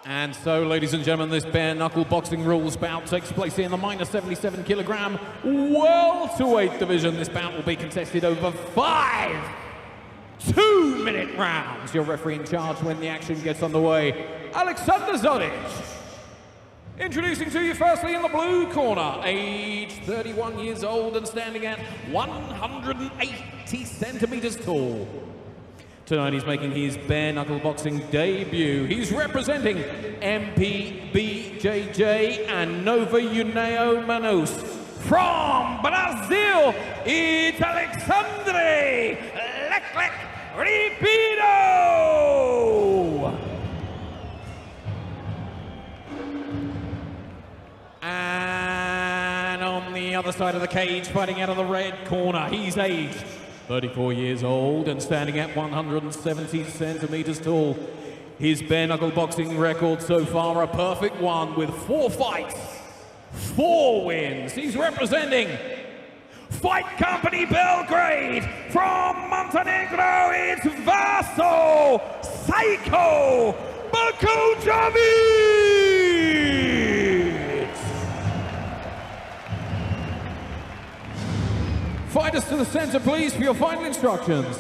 And so, ladies and gentlemen, this bare knuckle boxing rules bout takes place in the -77 kilogram welterweight division. This bout will be contested over 5 2-minute rounds. Your referee in charge when the action gets underway, Alexandre. Introducing to you firstly in the blue corner, age 31 years old and standing at 180 centimeters tall. Tonight he's making his bare knuckle boxing debut. He's representing MPBJJ and Nova União Manaus. From Brazil, it's Alexandre Ribeiro. And on the other side of the cage, fighting out of the red corner, he's aged 34 years old and standing at 170 centimeters tall. His bare knuckle boxing record so far a perfect one with 4 fights, 4 wins. He's representing Fight Company Belgrade. From Montenegro, it's Vaso Bakočević. Fighters to the center, please, for your final instructions.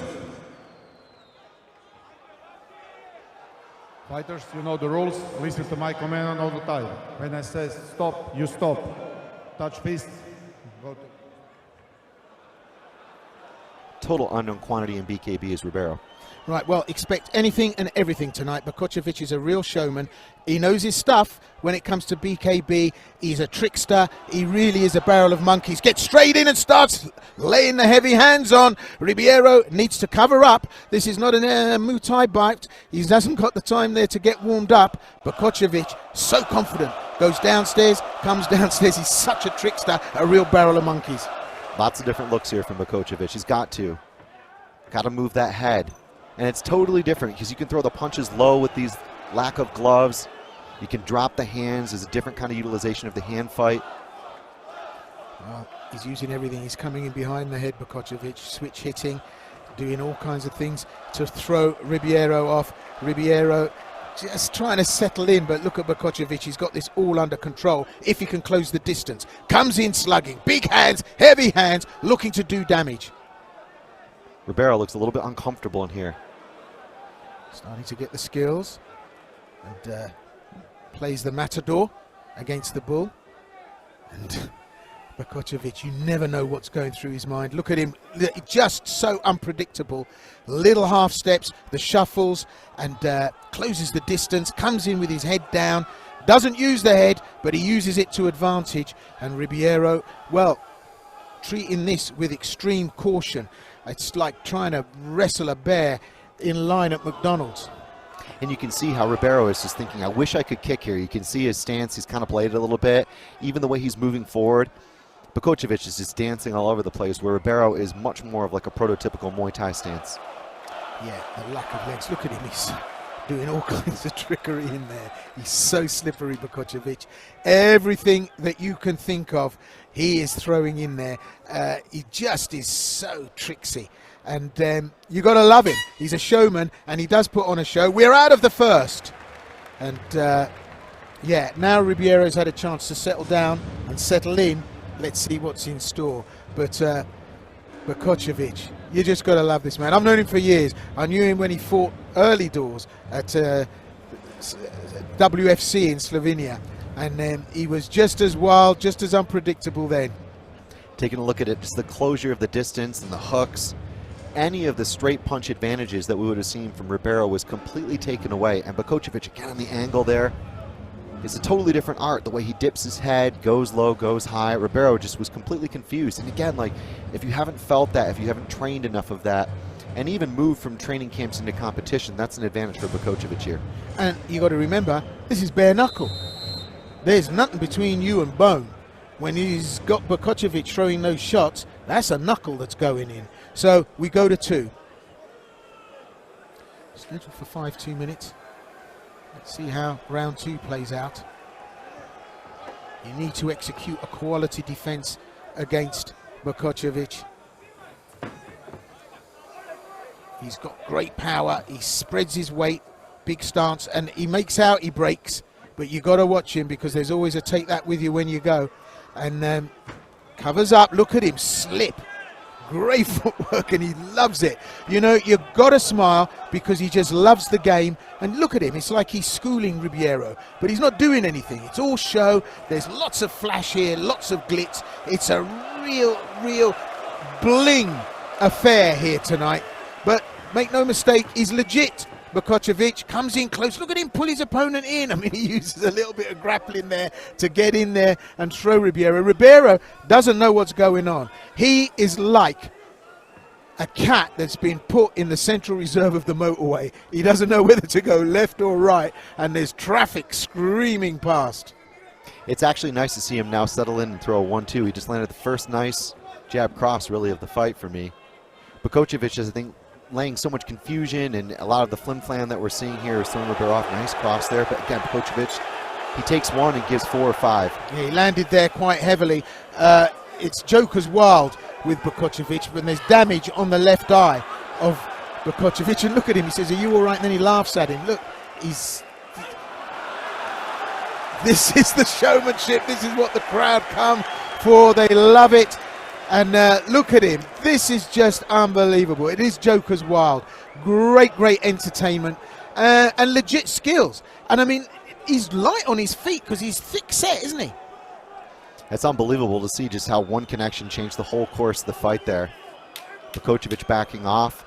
Fighters, you know the rules. Listen to my command all the time. When I say stop, you stop. Touch fist. Go to... Total unknown quantity in BKB is Ribeiro. Right, well, expect anything and everything tonight. Bakočević is a real showman. He knows his stuff when it comes to BKB. He's a trickster. He really is a barrel of monkeys. Gets straight in and starts laying the heavy hands on. Ribeiro needs to cover up. This is not a Muay Thai bite. He hasn't got the time there to get warmed up. Bakočević, so confident, goes downstairs, comes downstairs. He's such a trickster, a real barrel of monkeys. Lots of different looks here from Bakočević. He's got to move that head. And it's totally different because you can throw the punches low with these lack of gloves. You can drop the hands. There's a different kind of utilization of the hand fight. Well, he's using everything. He's coming in behind the head, Bakočević, switch hitting, doing all kinds of things to throw Ribeiro off. Ribeiro just trying to settle in, but look at Bakočević. He's got this all under control if he can close the distance. Comes in slugging, big hands, heavy hands, looking to do damage. Ribeiro looks a little bit uncomfortable in here. Starting to get the skills and plays the matador against the bull. And Bakočević, you never know what's going through his mind. Look at him, just so unpredictable. Little half steps, the shuffles, and closes the distance, comes in with his head down, doesn't use the head, but he uses it to advantage. And Ribeiro, well, treating this with extreme caution. It's like trying to wrestle a bear in line at McDonald's. And you can see how Ribeiro is just thinking, I wish I could kick here. You can see his stance, he's kind of played it a little bit. Even the way he's moving forward. Bakočević is just dancing all over the place, where Ribeiro is much more of like a prototypical Muay Thai stance. Yeah, the lack of legs. Look at him, he's doing all kinds of trickery in there. He's so slippery, Bakočević. Everything that you can think of, he is throwing in there. He just is so tricksy. And you got to love him. He's a showman, and he does put on a show. We're out of the first. And yeah, now Ribeiro's had a chance to settle down and settle in. Let's see what's in store. But Bakočević, you just got to love this man. I've known him for years. I knew him when he fought early doors at WFC in Slovenia. And he was just as wild, just as unpredictable then. Taking a look at it, just the closure of the distance and the hooks. Any of the straight punch advantages that we would have seen from Ribeiro was completely taken away. And Bakočević, again on the angle there, it's a totally different art. The way he dips his head, goes low, goes high. Ribeiro just was completely confused. And again, like, if you haven't felt that, if you haven't trained enough of that, and even moved from training camps into competition, that's an advantage for Bakočević here. And you got to remember, this is bare knuckle. There's nothing between you and bone. When he's got Bakočević throwing those shots, that's a knuckle that's going in. So we go to 2. Scheduled for 5 2-minutes. Let's see how round 2 plays out. You need to execute a quality defense against Bakočević. He's got great power. He spreads his weight big stance, and he makes out he breaks, but you got to watch him because there's always a take that with you when you go. And covers up. Look at him slip. Great footwork, and he loves it. You know, you've got to smile because he just loves the game. And look at him. It's like he's schooling Ribeiro, but he's not doing anything. It's all show. There's lots of flash here, lots of glitz. It's a real bling affair here tonight. But make no mistake, he's legit. Bakočević comes in close. Look at him pull his opponent in. I mean, he uses a little bit of grappling there to get in there and throw Ribeiro. Ribeiro doesn't know what's going on. He is like a cat that's been put in the central reserve of the motorway. He doesn't know whether to go left or right, and there's traffic screaming past. It's actually nice to see him now settle in and throw a 1-2. He just landed the first nice jab cross, really, of the fight for me. Bakočević is, I think, laying so much confusion, and a lot of the flim-flam that we're seeing here is throwing Ribeiro off. Nice cross there, but again, Bakočević, he takes one and gives 4 or 5. Yeah, he landed there quite heavily. It's Joker's wild with Bakočević, but there's damage on the left eye of Bakočević. And look at him, he says, "Are you all right?" And then he laughs at him. Look, this is the showmanship. This is what the crowd come for. They love it. And look at him. This is just unbelievable. It is Joker's wild. Great entertainment and legit skills. And I mean, he's light on his feet because he's thick set, isn't he? It's unbelievable to see just how one connection changed the whole course of the fight there. Bakočević backing off.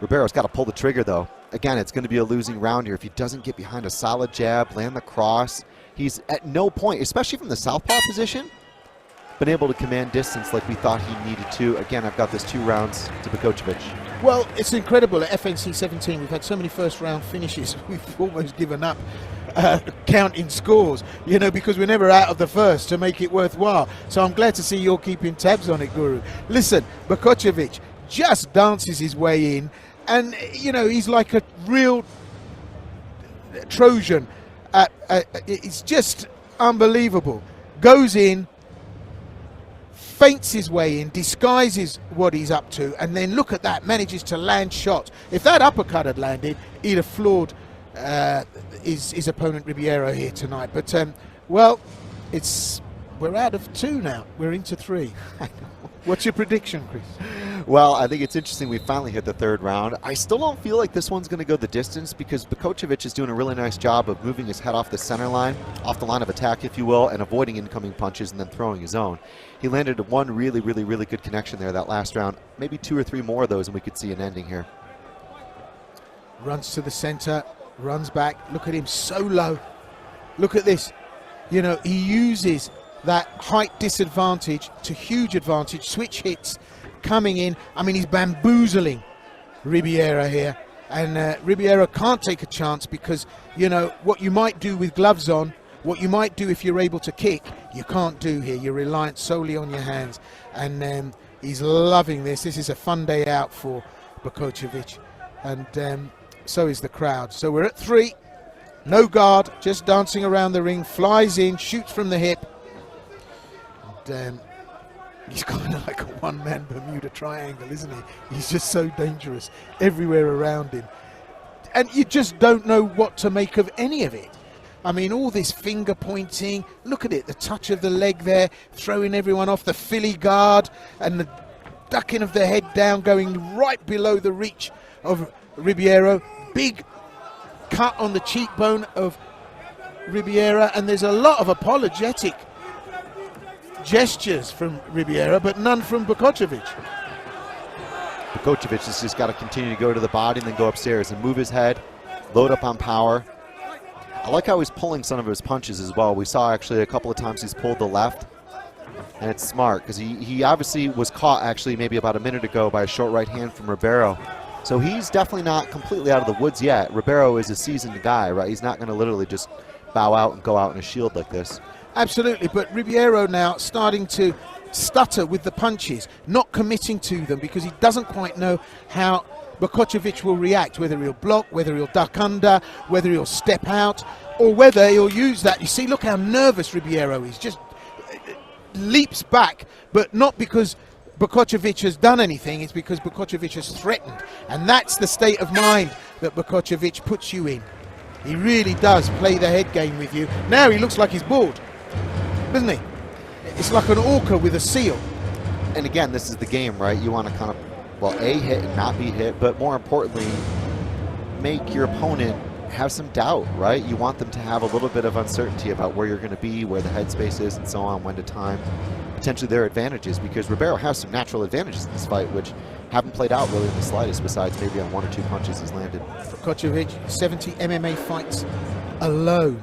Ribeiro's got to pull the trigger, though. Again, it's going to be a losing round here if he doesn't get behind a solid jab, land the cross. He's at no point, especially from the southpaw position, been able to command distance like we thought he needed to. Again, I've got this 2 rounds to Bakočević. Well, it's incredible. At FNC 17, we've had so many first-round finishes, we've almost given up counting scores, you know, because we're never out of the first to make it worthwhile. So I'm glad to see you're keeping tabs on it, Guru. Listen, Bakočević just dances his way in, and, you know, he's like a real Trojan. It's just unbelievable. Goes in, feints his way in, disguises what he's up to, and then look at that, manages to land shots. If that uppercut had landed, he'd have floored his opponent Ribeiro here tonight. But, well, we're out of 2 now. We're into 3. What's your prediction, Chris? Well, I think it's interesting we finally hit the 3rd round. I still don't feel like this one's going to go the distance because Bakočević is doing a really nice job of moving his head off the center line, off the line of attack, if you will, and avoiding incoming punches and then throwing his own. He landed one really good connection there that last round. Maybe 2 or 3 more of those and we could see an ending here. Runs to the center, runs back. Look at him, so low. Look at this. You know, he uses that height disadvantage to huge advantage. Switch hits coming in. I mean, he's bamboozling Ribeiro here. And Ribeiro can't take a chance because, you know, what you might do with gloves on, what you might do if you're able to kick, you can't do here. You're reliant solely on your hands. And he's loving this. This is a fun day out for Bakočević. And so is the crowd. So we're at 3. No guard, just dancing around the ring. Flies in, shoots from the hip. And he's kind of like a one-man Bermuda Triangle, isn't he? He's just so dangerous everywhere around him. And you just don't know what to make of any of it. I mean, all this finger pointing. Look at it, the touch of the leg there, throwing everyone off, the Philly guard, and the ducking of the head down, going right below the reach of Ribeiro. Big cut on the cheekbone of Ribeiro, and there's a lot of apologetic gestures from Ribeiro, but none from Bakočević. Bakočević has just got to continue to go to the body and then go upstairs and move his head, load up on power. I like how he's pulling some of his punches as well. We saw actually a couple of times he's pulled the left, and it's smart because he obviously was caught actually maybe about a minute ago by a short right hand from Ribeiro. So he's definitely not completely out of the woods yet. Ribeiro is a seasoned guy, right? He's not going to literally just bow out and go out in a shield like this. Absolutely, but Ribeiro now starting to stutter with the punches, not committing to them because he doesn't quite know how Bakočević will react, whether he'll block, whether he'll duck under, whether he'll step out, or whether he'll use that. You see, look how nervous Ribeiro is, just leaps back, but not because Bakočević has done anything, it's because Bakočević has threatened. And that's the state of mind that Bakočević puts you in. He really does play the head game with you. Now he looks like he's bored, doesn't he? It's like an orca with a seal. And again, this is the game, right? You want to kind of, well, A, hit and not be hit, but more importantly, make your opponent have some doubt, right? You want them to have a little bit of uncertainty about where you're going to be, where the headspace is, and so on, when to time. Potentially their advantages, because Ribeiro has some natural advantages in this fight, which haven't played out really in the slightest, besides maybe on 1 or 2 punches he's landed. Bakočević, 70 MMA fights alone.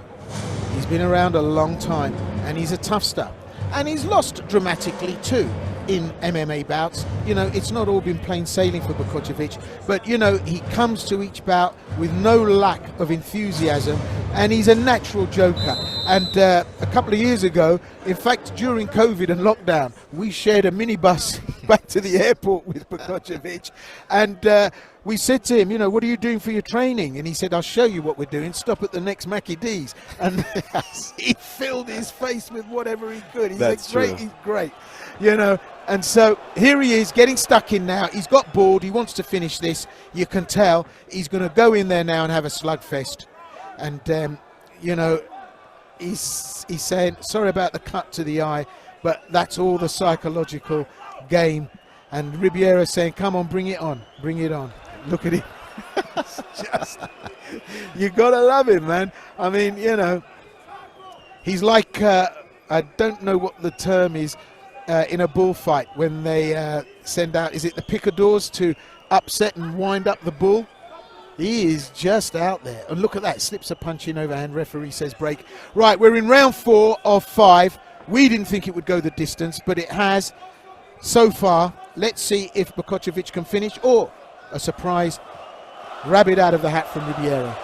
He's been around a long time, and he's a tough stuff. And he's lost dramatically too in MMA bouts. You know, it's not all been plain sailing for Bakočević, but you know, he comes to each bout with no lack of enthusiasm, and he's a natural joker. And a couple of years ago, in fact, during COVID and lockdown, we shared a minibus back to the airport with Bakočević, and we said to him, you know, what are you doing for your training? And he said, I'll show you what we're doing. Stop at the next Mackie D's. And he filled his face with whatever he could. He's he's great, you know. And so here he is getting stuck in now. He's got bored. He wants to finish this. You can tell he's going to go in there now and have a slugfest. And, you know, he's saying, sorry about the cut to the eye, but that's all the psychological game. And Ribeiro saying, come on, bring it on, bring it on. Look at him. Just, you got to love him, man. I mean, you know, he's like, I don't know what the term is, in a bullfight when they send out, is it the picadors to upset and wind up the bull? He is just out there. And look at that, slips a punch in overhand. Referee says break. Right, we're in round 4 of 5. We didn't think it would go the distance, but it has so far. Let's see if Bakočević can finish, or a surprise rabbit out of the hat from Ribeiro.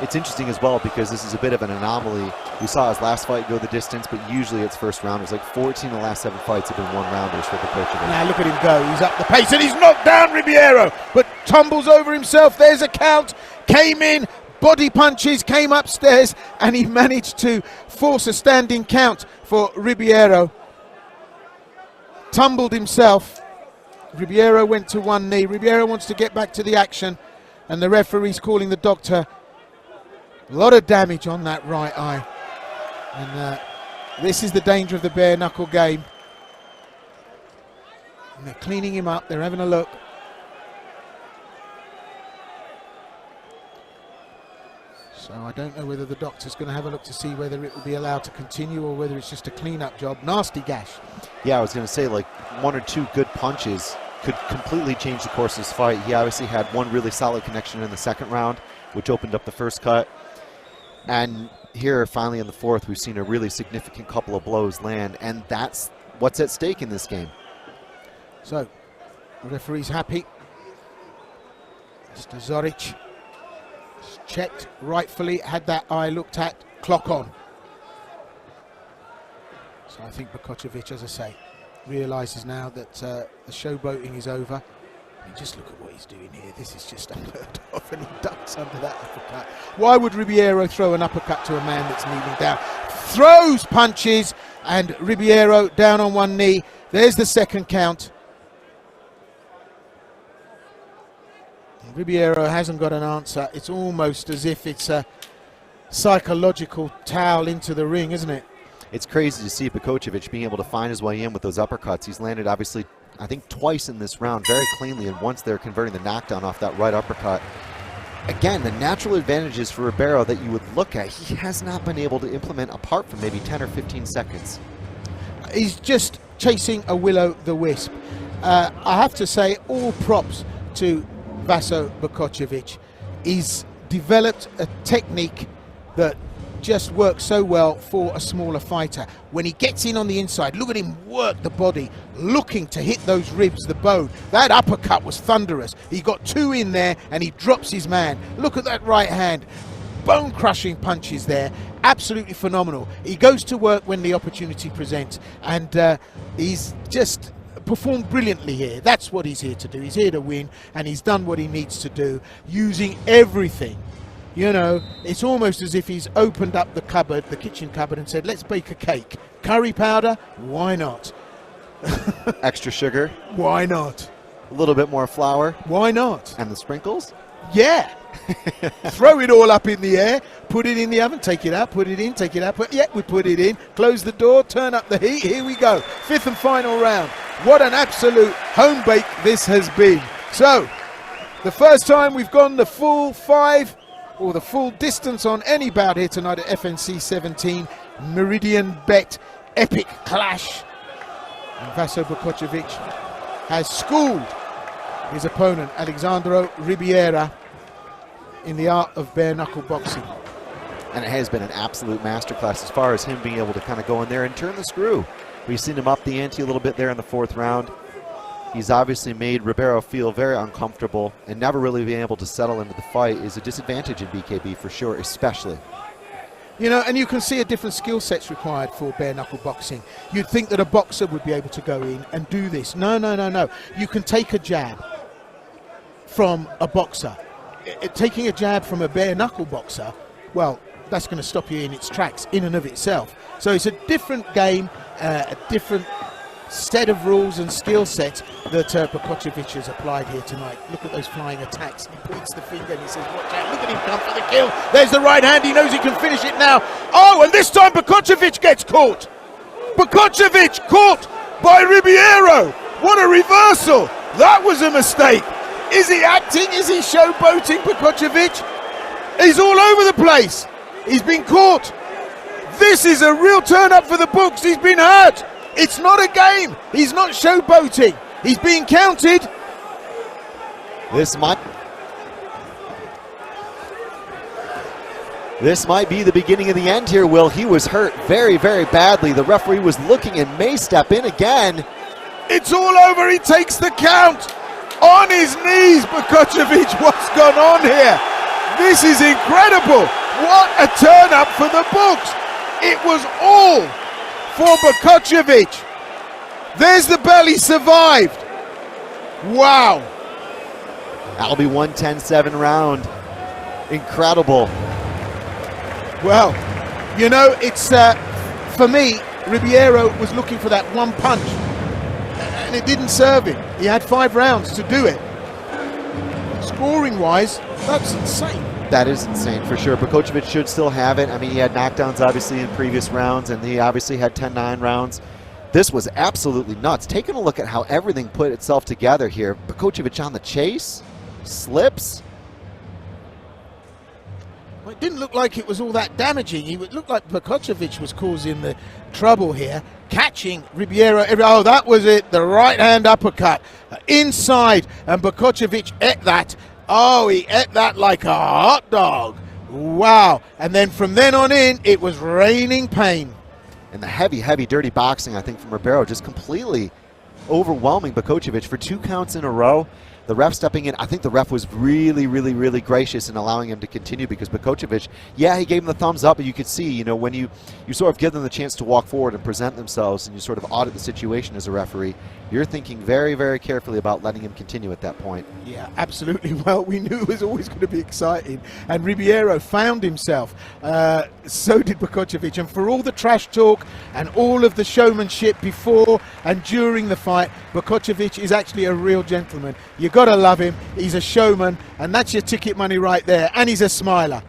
It's interesting as well because this is a bit of an anomaly. We saw his last fight go the distance, but usually it's first rounders. Like 14 of the last 7 fights have been one-rounders for Bakočević. Now look at him go. He's up the pace and he's knocked down Ribeiro, but tumbles over himself. There's a count. Came in, body punches, came upstairs, and he managed to force a standing count for Ribeiro. Tumbled himself. Ribeiro went to one knee. Ribeiro wants to get back to the action, and the referee's calling the doctor. A lot of damage on that right eye. And this is the danger of the bare knuckle game. And they're cleaning him up. They're having a look. So I don't know whether the doctor's going to have a look to see whether it will be allowed to continue or whether it's just a clean-up job. Nasty gash. Yeah, I was going to say, like, 1 or 2 good punches could completely change the course of this fight. He obviously had one really solid connection in the second round, which opened up the first cut. And here, finally in the fourth, we've seen a really significant couple of blows land, and that's what's at stake in this game. So, the referee's happy. Mr. Zoric checked rightfully, had that eye looked at, clock on. So I think Bakočević, as I say, realises now that the showboating is over. I mean, just look at what he's doing here. This is just unheard of, and he ducks under that uppercut. Why would Ribeiro throw an uppercut to a man that's kneeling down? Throws punches, and Ribeiro down on one knee. There's the second count. Ribeiro hasn't got an answer. It's almost as if it's a psychological towel into the ring, isn't it? It's crazy to see Bakočević being able to find his way in with those uppercuts. He's landed, obviously, I think twice in this round very cleanly, and once they're converting the knockdown off that right uppercut. Again, the natural advantages for Ribeiro that you would look at, he has not been able to implement apart from maybe 10 or 15 seconds. He's just chasing a will-o'-the-wisp. I have to say, all props to Vaso Bakočević. He's developed a technique that just works so well for a smaller fighter. When he gets in on the inside, look at him work the body, looking to hit those ribs, the bone. That uppercut was thunderous. He got 2 in there and he drops his man. Look at that right hand. Bone-crushing punches there. Absolutely phenomenal. He goes to work when the opportunity presents, and he's just performed brilliantly here. That's what he's here to do. He's here to win, and he's done what he needs to do, using everything. You know, it's almost as if he's opened up the cupboard, the kitchen cupboard, and said, let's bake a cake. Curry powder? Why not? Extra sugar? Why not? A little bit more flour? Why not? And the sprinkles? Yeah, Throw it all up in the air, put it in the oven, take it out, put it in, take it out. Yeah, we put it in, close the door, turn up the heat. Here we go. 5th and final round. What an absolute home bake this has been. So, the first time we've gone the full 5 or the full distance on any bout here tonight at FNC 17. Meridian Bet epic clash. And Vaso Bakočević has schooled his opponent, Alexandre Ribeiro, in the art of bare knuckle boxing. And it has been an absolute masterclass as far as him being able to kind of go in there and turn the screw. We've seen him up the ante a little bit there in the 4th round. He's obviously made Ribeiro feel very uncomfortable, and never really being able to settle into the fight is a disadvantage in BKB for sure, especially. You know, and you can see a different skill sets required for bare knuckle boxing. You'd think that a boxer would be able to go in and do this. No, no, no, no. You can take a jab from a boxer. Taking a jab from a bare knuckle boxer, well, that's going to stop you in its tracks in and of itself. So it's a different game, a different set of rules and skill sets that Bakočević has applied here tonight. Look at those flying attacks. He points the finger and he says, watch out, look at him come for the kill. There's the right hand, he knows he can finish it now. Oh, and this time Bakočević gets caught. Bakočević caught by Ribeiro. What a reversal. That was a mistake. Is he acting? Is he showboating, Bakočević? He's all over the place. He's been caught. This is a real turn up for the books. He's been hurt. It's not a game. He's not showboating. He's being counted. This might be the beginning of the end here, Will. He was hurt very, very badly. The referee was looking and may step in again. It's all over. He takes the count. On his knees, Bakočević. What's gone on here? This is incredible. What a turn up for the books. It was all for Bakočević. There's the bell, he survived. Wow. That'll be 110-7 round. Incredible. Well, you know, it's for me, Ribeiro was looking for that one punch and it didn't serve him. He had 5 rounds to do it. Scoring wise, that's insane. That is insane for sure. Bakočević should still have it. I mean, he had knockdowns obviously in previous rounds, and he obviously had 10-9 rounds. This was absolutely nuts. Taking a look at how everything put itself together here. Bakočević on the chase, slips. Well, it didn't look like it was all that damaging. It looked like Bakočević was causing the trouble here, catching Ribeiro. Oh, that was it. The right hand uppercut inside, and Bakočević ate that. Oh, he ate that like a hot dog. Wow. And then from then on in, it was raining pain. And the heavy, heavy, dirty boxing, I think, from Ribeiro, just completely overwhelming Bakočević for 2 counts in a row. The ref stepping in, I think the ref was really, really, really gracious in allowing him to continue, because Bakočević, yeah, he gave him the thumbs up, but you could see, you know, when you sort of give them the chance to walk forward and present themselves and you sort of audit the situation as a referee, you're thinking very, very carefully about letting him continue at that point. Yeah, absolutely. Well, we knew it was always going to be exciting, and Ribeiro found himself. So did Bakočević, and for all the trash talk and all of the showmanship before and during the fight, Bakočević is actually a real gentleman. You got to love him. He's a showman, and that's your ticket money right there, and he's a smiler.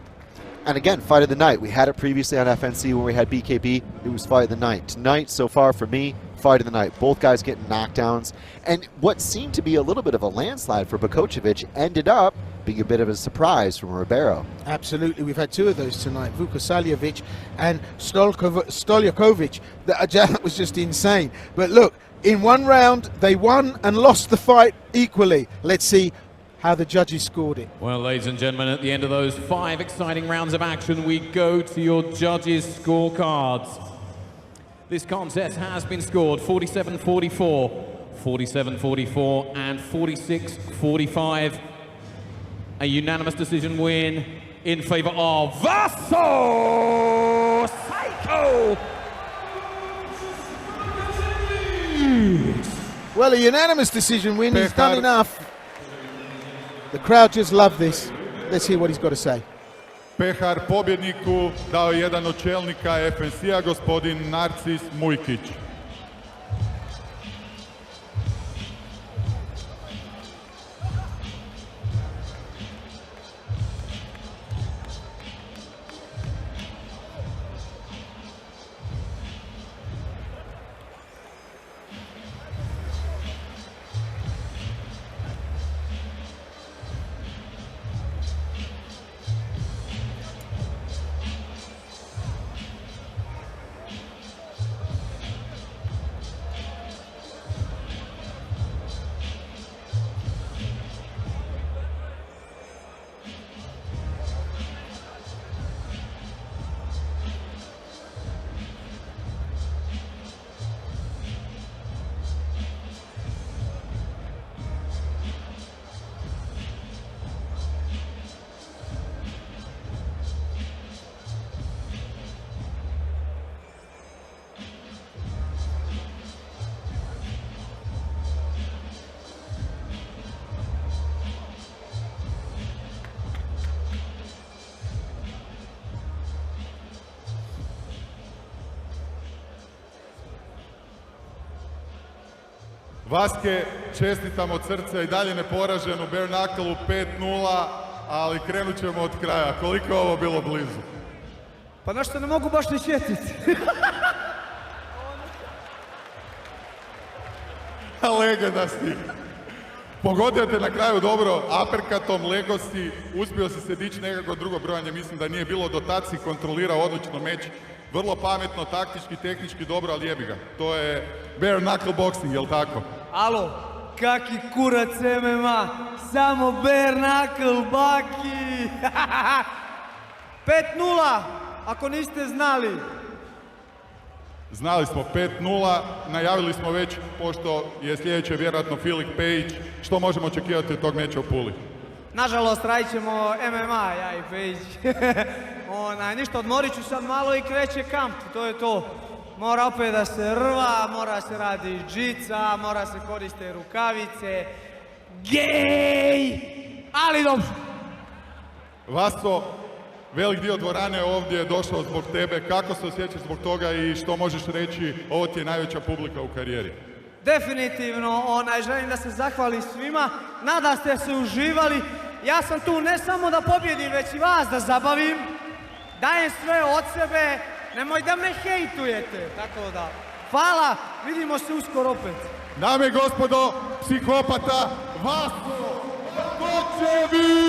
And again, fight of the night. We had it previously on FNC when we had BKB. It was fight of the night. Tonight, so far for me, fight of the night. Both guys getting knockdowns. And what seemed to be a little bit of a landslide for Bakočević ended up being a bit of a surprise from Ribeiro. Absolutely. We've had 2 of those tonight. Vukosaljević and Stoljaković. That was just insane. But look, in 1 round, they won and lost the fight equally. Let's see how the judges scored it. Well, ladies and gentlemen, at the end of those 5 exciting rounds of action, we go to your judges' scorecards. This contest has been scored 47-44, 47-44, and 46-45. A unanimous decision win in favor of Vaso Psycho. Well, a unanimous decision win. He's done enough. The crowd just love this. Let's hear what he's got to say. Pehar pobjedniku dao jedan od čelnika FNC-a, gospodin Narcis Mujkić. Vaske, čestitam od srca i dalje neporažen u bare knuckle 5-0, ali krenut ćemo od kraja. Koliko je ovo bilo blizu? Pa nešto ne mogu baš ni sjetiti. Legenda si. Pogodio te na kraju dobro, aperkatom, lego si, uspio si se dići nekako drugo brojanje, mislim da nije bilo dotacji, kontrolirao odlično meč, vrlo pametno, taktički, tehnički dobro, ali jebi ga. To je bare knuckle boxing, jel tako? Alo, kaki kurac MMA, samo bare knuckle, baki! 5-0, ako niste znali. Znali smo 5-0, najavili smo već, pošto je sljedeće vjerojatno Filip Pejić, što možemo očekivati od tog meča u Puli? Nažalost, radit ćemo MMA, ja i Pejić. Ništa, odmorit ću sad malo i kreće kamp, to je to. Mora opet da se rva, mora se radi džica, mora se koriste rukavice. Gej! Ali dobro. Vaso, velik dio dvorane ovdje je došao zbog tebe. Kako se osjećaš zbog toga i što možeš reći, ovo ti je najveća publika u karijeri? Definitivno, želim da se zahvalim svima. Nadam se da ste uživali. Ja sam tu ne samo da pobjedim, već i vas da zabavim. Dajem sve od sebe. Nemoj da me hejtujete. Tako da, hvala. Vidimo se uskoro opet. Dame i gospodo, psihopata Vaso Bakočević!